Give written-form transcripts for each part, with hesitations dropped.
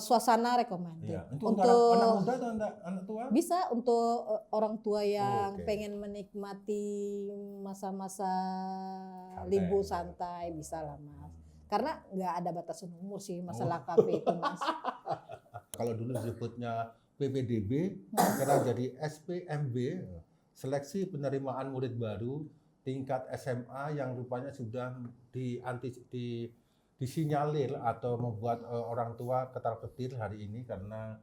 suasana recommended. Iya. Untuk anak muda atau anak tua? Bisa untuk orang tua yang Oke. pengen menikmati masa-masa Santai. libur santai, bisa lah Mas. Karena nggak ada batasan umur sih masalah Oh. kafe itu Mas. Kalau dulu disebutnya PPDB, sekarang jadi SPMB, seleksi penerimaan murid baru tingkat SMA yang rupanya sudah disinyalir atau membuat orang tua ketar-ketir hari ini karena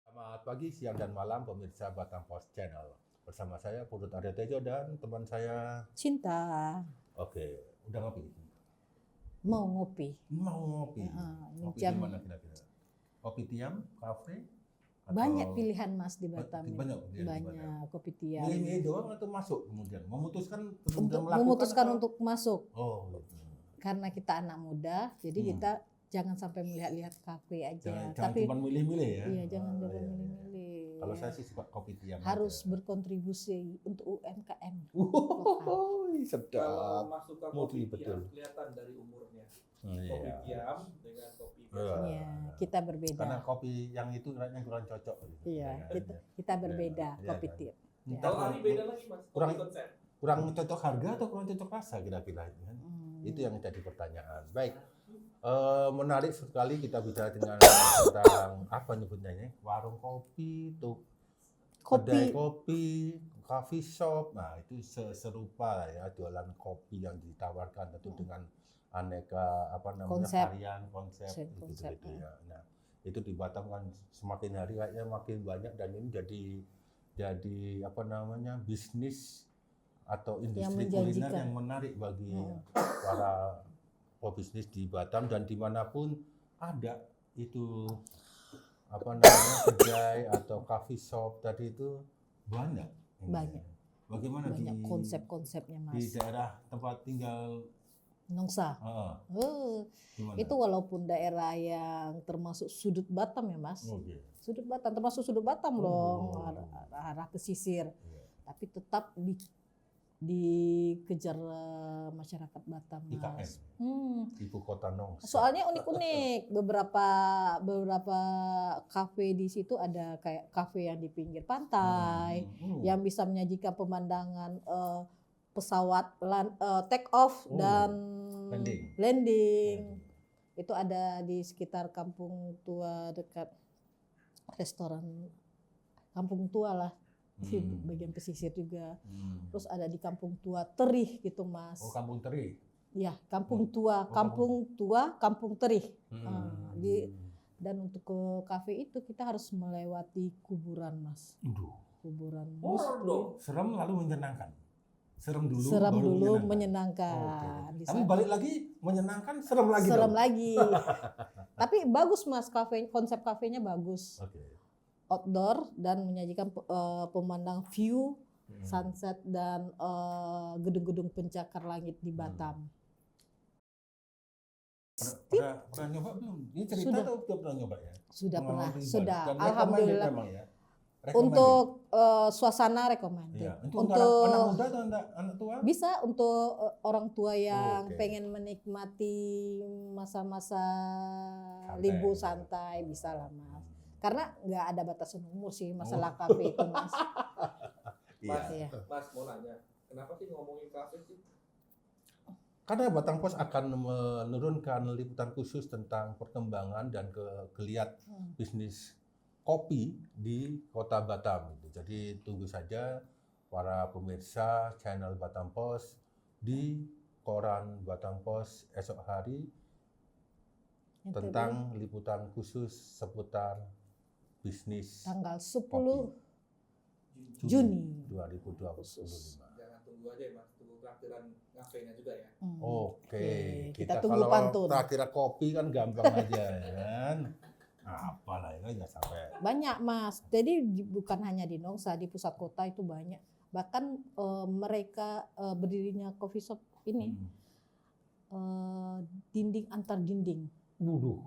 Selamat pagi, siang, dan malam pemirsa Batam Post Channel. Bersama saya Purut Arya Tejo dan teman saya. Cinta. Oke, udah ngopi? Mau ngopi. Mau ngopi. Ngopi di mana kira-kira? Kopi tiam, kafe? Banyak pilihan Mas di Batam. Banyak kopi tiam. Milih doang atau masuk kemudian? Memutuskan untuk masuk. Oh, gitu. Karena kita anak muda, jadi kita jangan sampai melihat-lihat kafe aja. Jangan cuma milih-milih ya. Iya, jangan milih-milih. Kalau saya sih suka kopi tiam. Harus aja. berkontribusi untuk UMKM. Sedap. Kalau masuk ke kopi betul. tiam kelihatan dari umurnya. Iya. Kopi tiam dengan kopi Iya, kita berbeda. Karena kopi yang itu kayaknya kurang cocok. Iya, kita berbeda kopi tiam. Kalau hari beda lagi Mas, kopi konsep. Kurang cocok harga atau kurang cocok rasa kira-kira kan? Itu yang jadi pertanyaan. Baik, menarik sekali kita bicara tentang apa nyebutnya ini, warung kopi, kedai kopi, coffee shop. Nah itu serupa ya, jualan kopi yang ditawarkan tentu dengan aneka varian konsep gitu ya. Nah itu di Batam kan semakin hari kayaknya makin banyak dan ini jadi bisnis atau industri kuliner yang menarik bagi para pebisnis di Batam dan dimanapun ada itu kedai atau coffee shop tadi itu banyak. Bagaimana banyak konsep-konsepnya Mas. Di daerah tempat tinggal Nongsa. Itu walaupun daerah yang termasuk sudut Batam ya Mas. Sudut Batam termasuk sudut Batam dong, arah pesisir. Tapi tetap dikejar masyarakat Batam Mas. Ibu kota Nongsa. Soalnya unik-unik. Beberapa kafe di situ ada kayak kafe yang di pinggir pantai yang bisa menyajikan pemandangan pesawat take off dan landing. Itu ada di sekitar Kampung Tua dekat restoran Kampung Tua lah. Di bagian pesisir juga. Terus ada di Kampung Tua Terih gitu Mas. Oh, Kampung Terih. Ya, Kampung Tua, Kampung Terih. Dan untuk ke kafe itu kita harus melewati kuburan Mas. Kuburan. Serem lalu menyenangkan. Serem dulu menyenangkan. Tapi balik lagi menyenangkan, serem lagi. Lagi. Tapi bagus Mas, konsep kafenya bagus. Outdoor dan menyajikan pemandang view sunset dan gedung-gedung pencakar langit di Batam. Pernah nyoba belum? Ini cerita atau belum pernah nyoba ya? Sudah. Alhamdulillah. Untuk suasana recommended. Iya. Untuk anak muda atau anak tua? Bisa untuk orang tua yang pengen menikmati masa-masa libur santai, bisa lah Mas. Karena nggak ada batasan umur sih masalah kafe itu Mas. Mas mau nanya, kenapa sih ngomongin kafe sih? Karena Batam Post akan menurunkan liputan khusus tentang perkembangan dan kegeliat bisnis kopi di Kota Batam. Jadi tunggu saja para pemirsa channel Batam Post di koran Batam Post esok hari tentang liputan khusus seputar bisnis tanggal 10 Juni 2025. Jangan tunggu aja ya Mas, tunggu traktiran kafenya juga ya. Oke. Kita tunggu kalau pantun. traktir kopi kan gampang aja kan. Apalah ya nggak sampai. Banyak Mas. Jadi bukan hanya di Nongsa, di pusat kota itu banyak. Bahkan mereka berdirinya coffee shop ini dinding antar dinding. Waduh.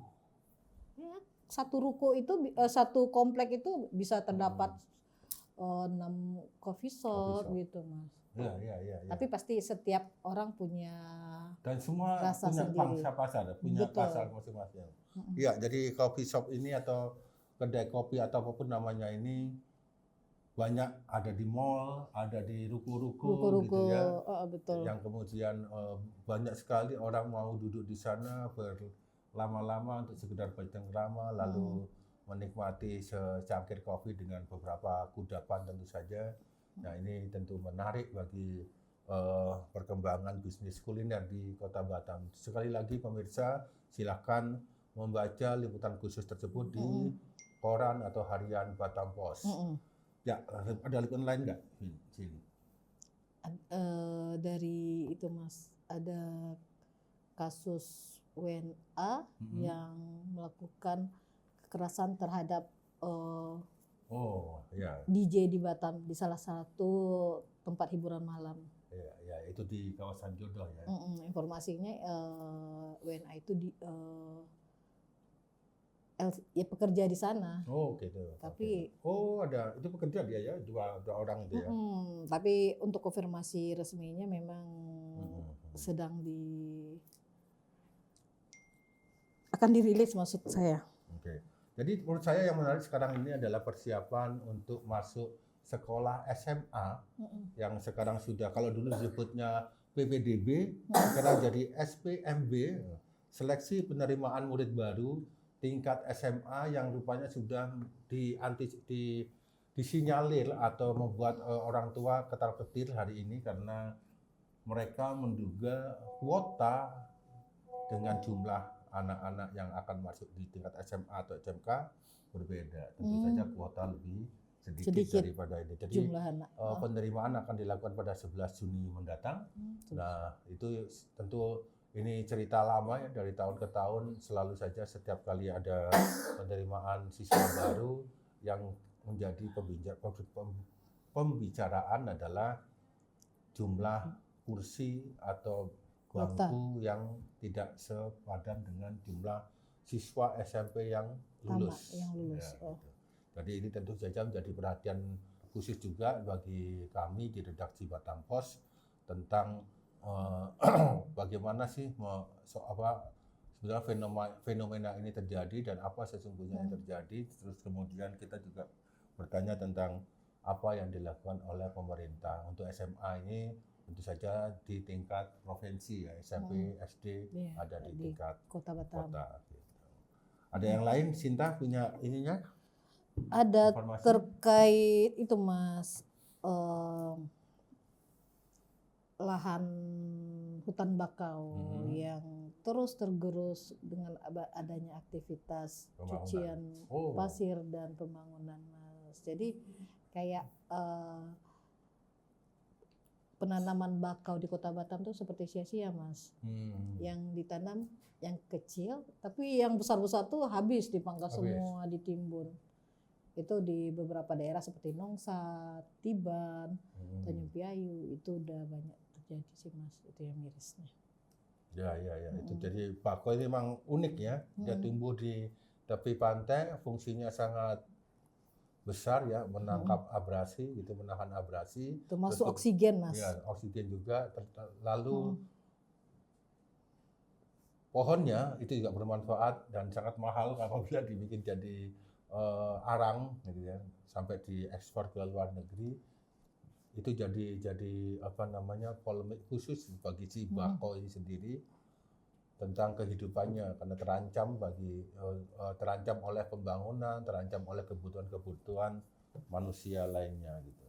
Ya, satu ruko itu satu komplek itu bisa terdapat 6 coffee shop shop. gitu Mas. Iya. Tapi pasti setiap orang punya Dan semua rasa punya sendiri. pangsa pasar, punya Betul. pasar masing-masing. Iya, jadi coffee shop ini atau kedai kopi atau apapun namanya ini banyak ada di mall, ada di ruko-ruko gitu ya. Betul. Yang kemudian banyak sekali orang mau duduk di sana berlama-lama untuk sekedar bercengkrama lalu menikmati secangkir kopi dengan beberapa kudapan tentu saja. Nah, ini tentu menarik bagi perkembangan bisnis kuliner di Kota Batam. Sekali lagi pemirsa, silakan membaca liputan khusus tersebut di koran atau harian Batam Post. Ya, ada liputan lain nggak? Sini. Dari itu Mas, ada kasus WNA yang melakukan kekerasan terhadap Ya. DJ di Batam di salah satu tempat hiburan malam. Ya, itu di kawasan Jodoh ya. Informasinya WNA itu ya pekerja di sana. Oh, gitu. Tapi ada itu pekerja dia ya, dua orang itu ya. Tapi untuk konfirmasi resminya memang sedang akan dirilis maksud saya. Oke. Jadi menurut saya yang menarik sekarang ini adalah persiapan untuk masuk sekolah SMA yang sekarang sudah, kalau dulu disebutnya PPDB, sekarang jadi SPMB, seleksi penerimaan murid baru tingkat SMA yang rupanya sudah disinyalir atau membuat orang tua ketar-ketir hari ini karena mereka menduga kuota dengan jumlah anak-anak yang akan masuk di tingkat SMA atau SMK berbeda. Tentu saja kuota lebih sedikit daripada ini. Jadi penerimaan akan dilakukan pada 11 Juni mendatang. Nah, itu tentu ini cerita lama ya, dari tahun ke tahun selalu saja setiap kali ada penerimaan siswa baru yang menjadi pembicaraan adalah jumlah kursi atau bangku yang tidak sepadan dengan jumlah siswa SMP yang lulus. Ya, gitu. Jadi ini tentu saja menjadi perhatian khusus juga bagi kami di redaksi Batam Post tentang bagaimana sih sebenarnya fenomena ini terjadi dan apa sesungguhnya yang terjadi. Terus kemudian kita juga bertanya tentang apa yang dilakukan oleh pemerintah untuk SMA ini. Tentu saja di tingkat provinsi ya, SMP, SD, ada di tingkat Kota Batam. Gitu. Ada yang lain, Sinta punya ininya? Ada informasi? Terkait itu Mas, lahan hutan bakau yang terus tergerus dengan adanya aktivitas cucian pasir dan pembangunan Mas. Jadi kayak penanaman bakau di Kota Batam tuh seperti sia-sia Mas. Yang ditanam yang kecil, tapi yang besar-besar tuh habis dipangkas semua, ditimbun. Itu di beberapa daerah seperti Nongsa, Tiban, Tanjung Piayu itu udah banyak terjadi sih Mas, itu yang mirisnya. Ya. Itu jadi bakau ini memang unik ya. Dia tumbuh di tepi pantai, fungsinya sangat besar ya, menangkap abrasi gitu, menahan abrasi. Termasuk oksigen Mas. Ya, oksigen juga. Lalu pohonnya itu juga bermanfaat dan sangat mahal apabila dibikin jadi arang gitu ya, sampai diekspor ke luar negeri. Itu jadi apa namanya, polemik khusus bagi si bakau ini sendiri tentang kehidupannya karena terancam oleh pembangunan, terancam oleh kebutuhan manusia lainnya gitu.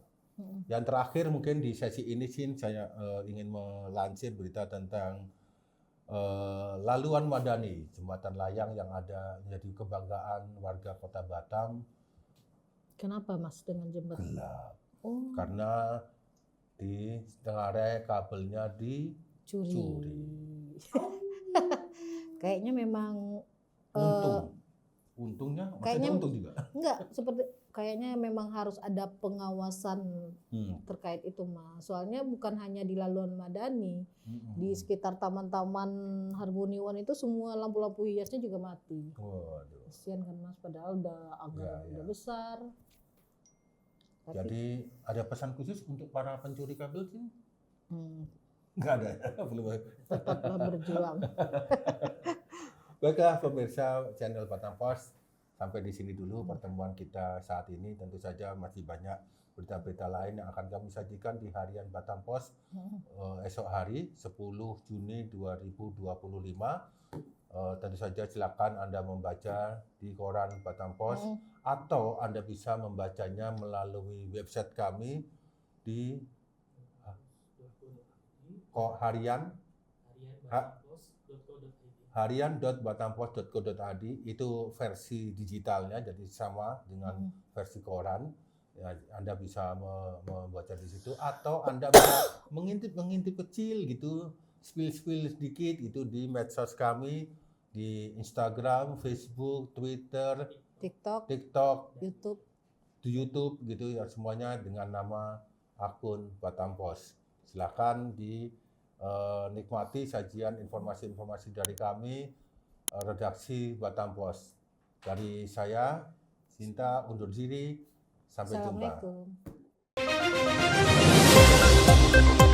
Yang terakhir mungkin di sesi ini sih saya ingin melansir berita tentang laluan Madani, jembatan layang yang ada menjadi kebanggaan warga Kota Batam. Kenapa Mas dengan jembatan? Gelap. Karena di Tengare kabelnya dicuri. Kayaknya memang untungnya kayaknya untung juga. Enggak, seperti kayaknya memang harus ada pengawasan terkait itu Mas. Soalnya bukan hanya di Laluan Madani, di sekitar taman-taman Harmoni One itu semua lampu-lampu hiasnya juga mati. Waduh. Kasian kan Mas, padahal udah anggaran Ya, udah ya. besar. Tapi Jadi ada pesan khusus untuk para pencuri kabel sih? Nggak ada ya? Belum. tetaplah berjuang. Baiklah pemirsa channel Batam Pos, sampai di sini dulu pertemuan kita saat ini. Tentu saja masih banyak berita-berita lain yang akan kami sajikan di harian Batam Pos esok hari 10 Juni 2025. Tentu saja silakan Anda membaca di koran Batam Pos atau Anda bisa membacanya melalui website kami di harian.batampos.co.id. Itu versi digitalnya, jadi sama dengan versi koran. Ya, Anda bisa membaca di situ, atau Anda bisa mengintip kecil gitu, spill sedikit itu di medsos kami, di Instagram, Facebook, Twitter, TikTok, YouTube. di YouTube gitu ya, semuanya dengan nama akun Batam Pos. Silakan dinikmati sajian informasi-informasi dari kami, redaksi Batam Pos. Dari saya, Sinta, undur diri. Sampai jumpa. Assalamualaikum.